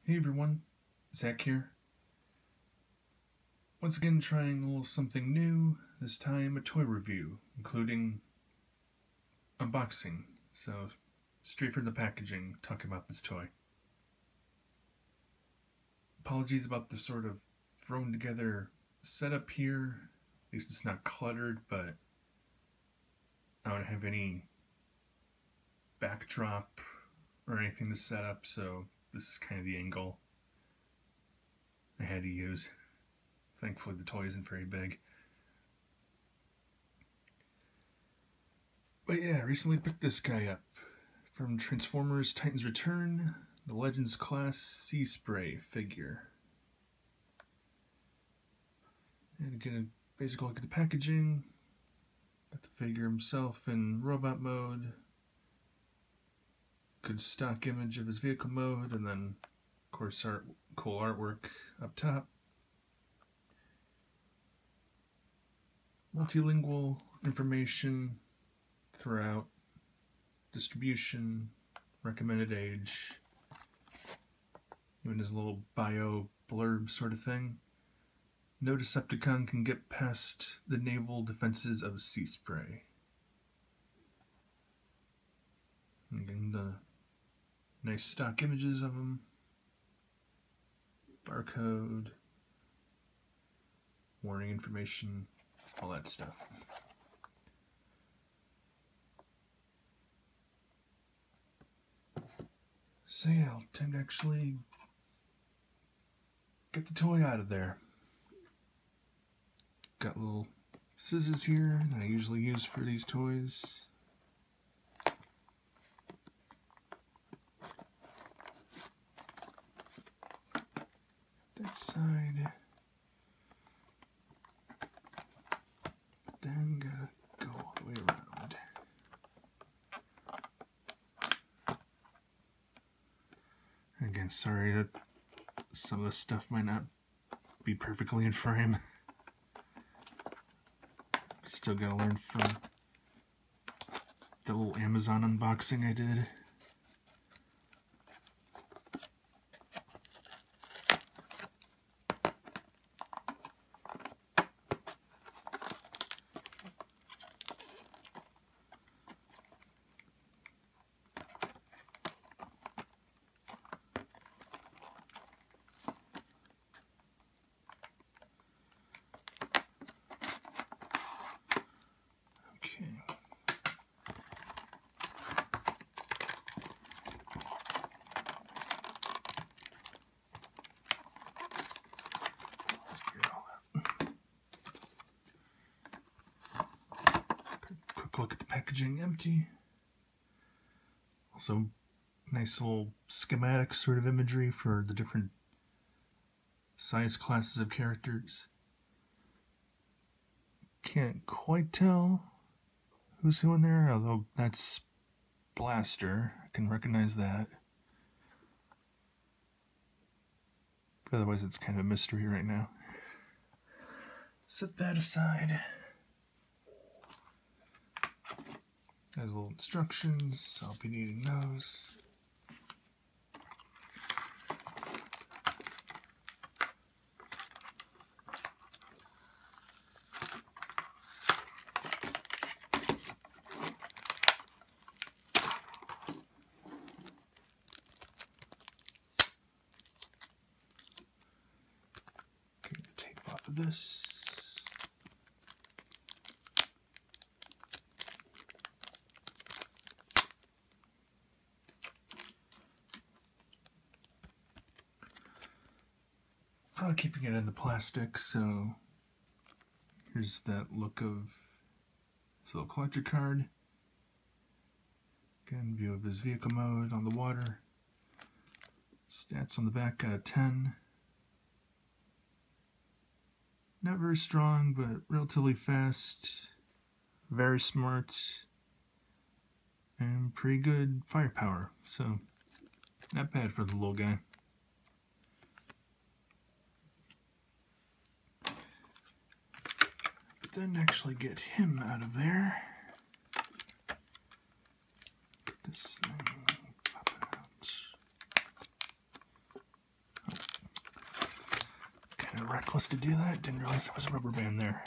Hey everyone, Zach here. Once again trying a little something new, this time a toy review, including unboxing, so straight from the packaging, talking about this toy. Apologies about the sort of thrown together setup here, at least it's not cluttered, but I don't have any backdrop or anything to set up, so this is kind of the angle I had to use. Thankfully the toy isn't very big. But yeah, recently picked this guy up from Transformers Titans Return, the Legends Class Seaspray figure. And get a basic look at the packaging. Got the figure himself in robot mode. Good stock image of his vehicle mode, and then of course cool artwork up top. Multilingual information throughout, distribution, recommended age, even his little bio blurb sort of thing. No Decepticon can get past the naval defenses of Seaspray. Again, the nice stock images of him, barcode, warning information, all that stuff. So yeah, time to actually get the toy out of there. Got little scissors here that I usually use for these toys. That side. But then gotta go all the way around. Again, sorry that some of the stuff might not be perfectly in frame. Still gotta learn from the little Amazon unboxing I did. Look at the packaging, empty. Also, nice little schematic sort of imagery for the different size classes of characters. Can't quite tell who's who in there, although that's Blaster. I can recognize that. But otherwise, it's kind of a mystery right now. Set that aside. There's little instructions, I'll be needing those. Get the tape off of this. Probably keeping it in the plastic, so here's that look of his little collector card. Again, view of his vehicle mode on the water. Stats on the back out of 10. Not very strong, but relatively fast. Very smart. And pretty good firepower, so not bad for the little guy. Then actually get him out of there. Get this thing popping out. reckless to do that. Didn't realize there was a rubber band there.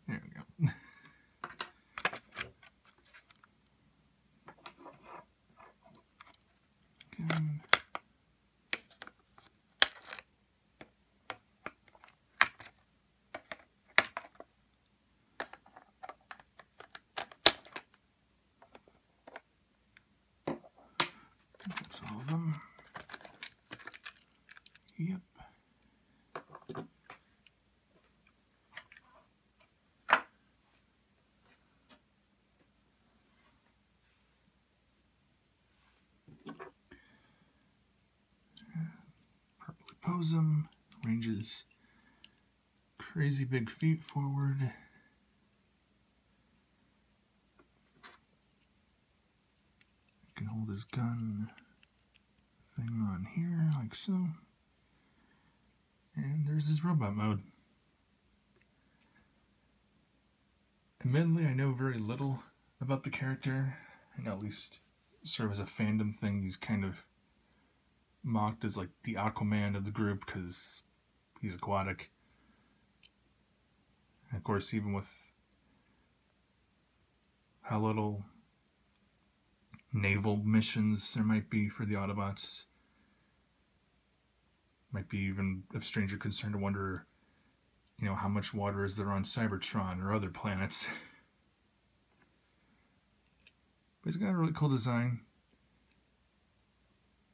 There we go. Again. That's all of them. Yep. Properly pose them. Ranges crazy big feet forward. Can hold his gun thing on here, like so. And there's his robot mode. Admittedly, I know very little about the character. I know at least sort of as a fandom thing, he's kind of mocked as like the Aquaman of the group because he's aquatic. And of course, even with how little naval missions there might be for the Autobots, might be even of stranger concern to wonder, you know, how much water is there on Cybertron or other planets. But he's got a really cool design,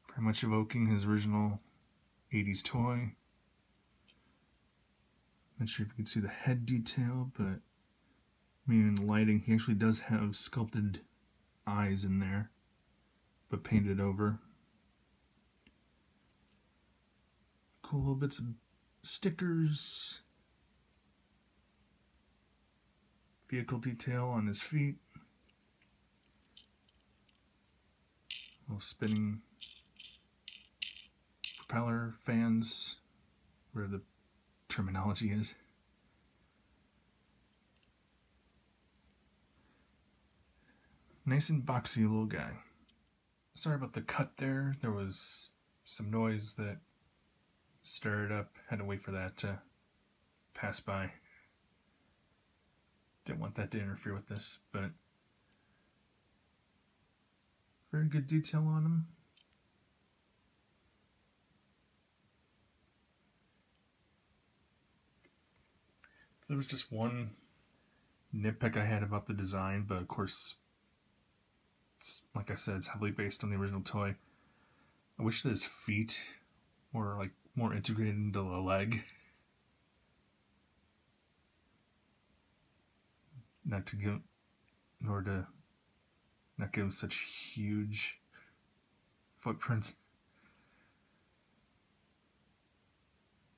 very much evoking his original 80s toy. Not sure if you can see the head detail, but I mean, in lighting, he actually does have sculpted eyes in there, but painted over. Cool little bits of stickers. Vehicle detail on his feet. Little spinning propeller fans, where the terminology is. Nice and boxy little guy. Sorry about the cut there. There was some noise that stirred up. Had to wait for that to pass by. Didn't want that to interfere with this, but very good detail on him. There was just one nitpick I had about the design, but of course, like I said, it's heavily based on the original toy. I wish that his feet were like more integrated into the leg. Not to give, nor to not give him such huge footprints.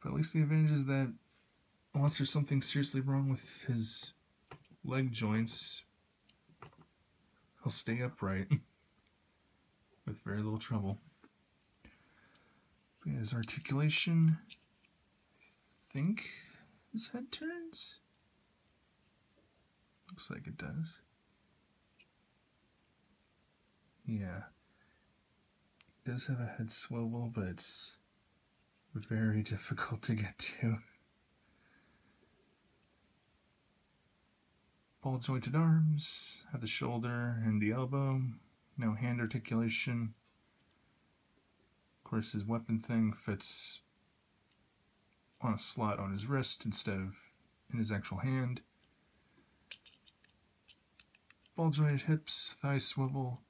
But at least the advantage is that unless there's something seriously wrong with his leg joints, he'll stay upright with very little trouble. His articulation, I think his head turns. Looks like it does. Yeah. It does have a head swivel, but it's very difficult to get to. Ball jointed arms, at the shoulder and the elbow. No hand articulation. Of course, his weapon thing fits on a slot on his wrist instead of in his actual hand. Ball jointed hips, thigh swivel,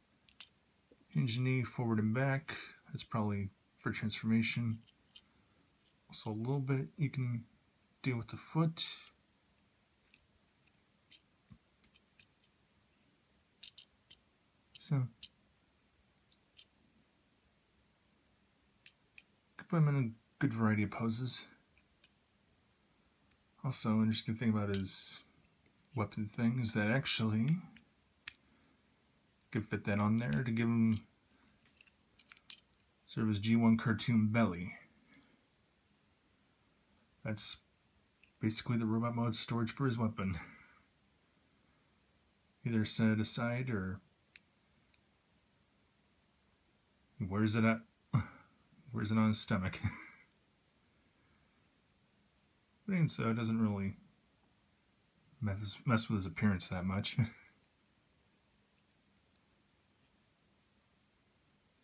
hinge knee forward and back. That's probably for transformation. Also a little bit you can do with the foot. So could put him in a good variety of poses. Also, an interesting thing about his weapon thing is that actually could fit that on there to give him sort of his G1 cartoon belly. That's basically the robot mode storage for his weapon. Either set it aside or where's it at? Where's it on his stomach? But even so, it doesn't really mess with his appearance that much.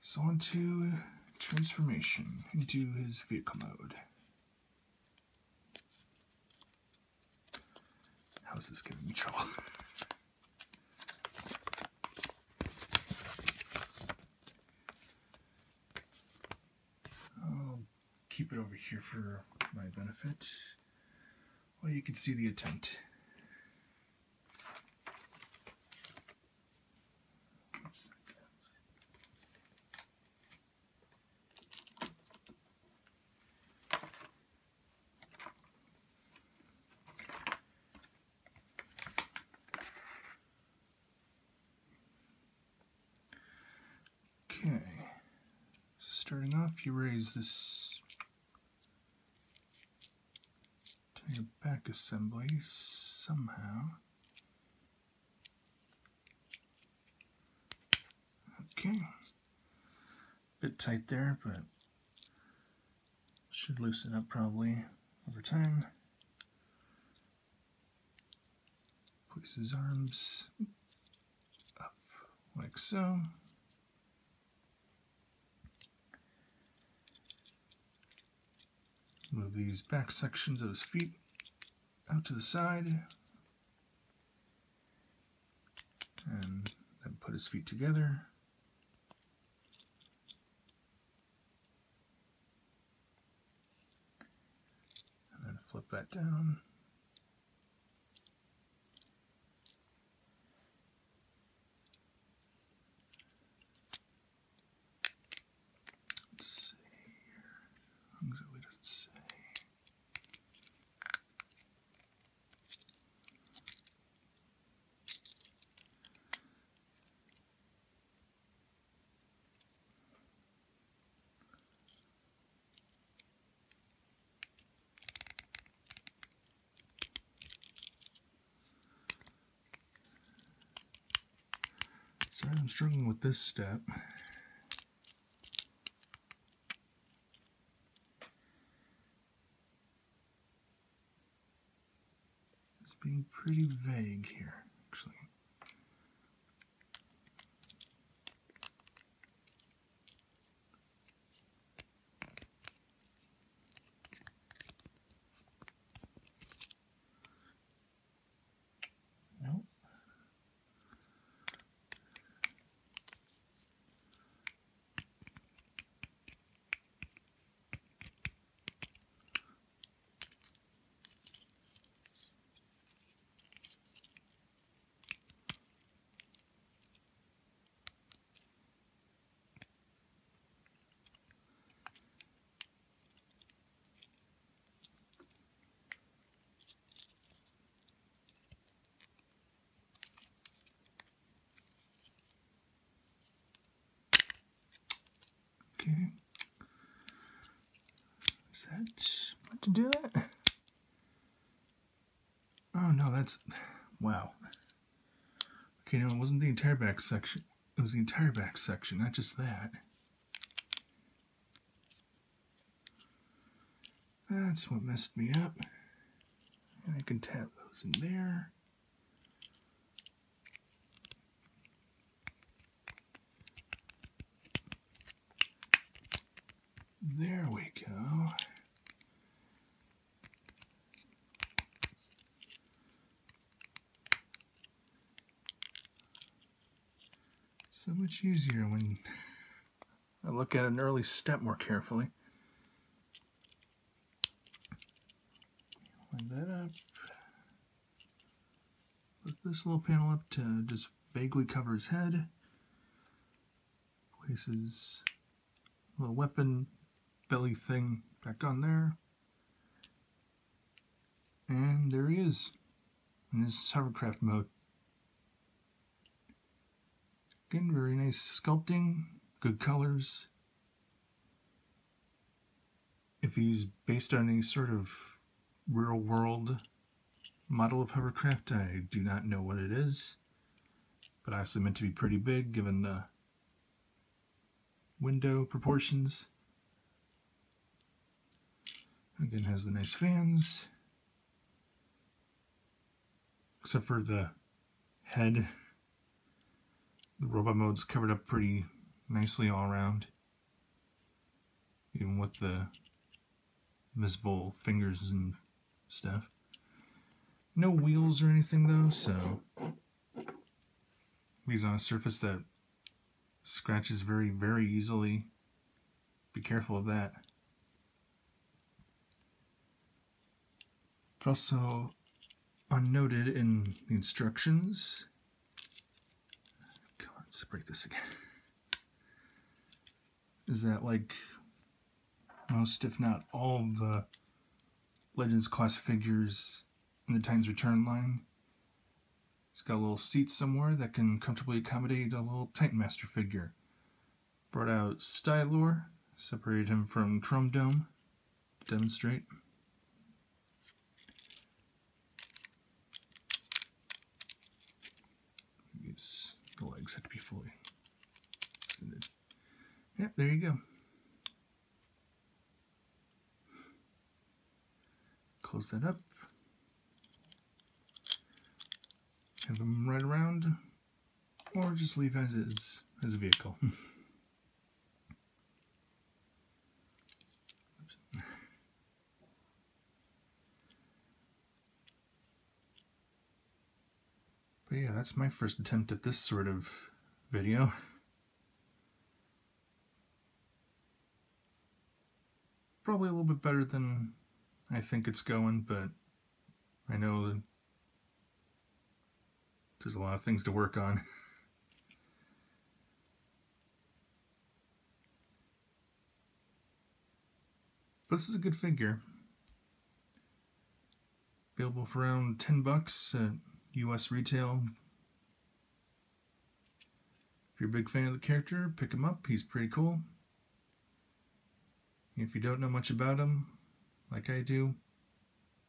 So on to transformation into his vehicle mode. How is this giving me trouble? I'll keep it over here for my benefit. Well, you can see the attempt. Okay, starting off, you raise this to your back assembly somehow. Okay, bit tight there, but should loosen up probably over time. Place his arms up like so. Move these back sections of his feet out to the side. And then put his feet together. And then flip that down. Let's see here. Auxiliary doesn't say. Sorry, I'm struggling with this step. It's being pretty vague here, actually. Nope. Okay. Is that what to do that? Oh no, that's wow. Okay, no, it wasn't the entire back section. It was the entire back section, not just that. That's what messed me up. And I can tap those in there. There we go. So much easier when I look at an early step more carefully. Line that up. Put this little panel up to just vaguely cover his head. Places a little weapon belly thing back on there. And there he is in his hovercraft mode. Again, very nice sculpting, good colors. If he's based on any sort of real world model of hovercraft. I do not know what it is, but obviously meant to be pretty big given the window proportions. Again, has the nice fans, except for the head. The robot mode's covered up pretty nicely all around, even with the visible fingers and stuff. No wheels or anything though, so he's on a surface that scratches very, very easily. Be careful of that. But also unnoted in the instructions. God, let's break this again. Is that like most, if not all, of the Legends class figures in the Titans Return line, it's got a little seat somewhere that can comfortably accommodate a little Titan Master figure. Brought out Stylor, separated him from Chrome Dome to demonstrate. The legs have to be fully extended. Yep, there you go. Close that up. Have them right around, or just leave as is as a vehicle. But yeah, that's my first attempt at this sort of video. Probably a little bit better than I think it's going, but I know that there's a lot of things to work on. But this is a good figure. Available for around $10 at US retail. If you're a big fan of the character, pick him up. He's pretty cool. If you don't know much about him, like I do,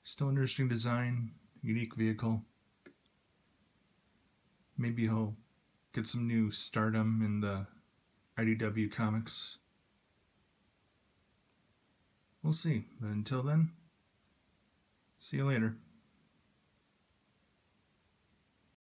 still an interesting design, unique vehicle. Maybe he'll get some new stardom in the IDW comics. We'll see. But until then, see you later.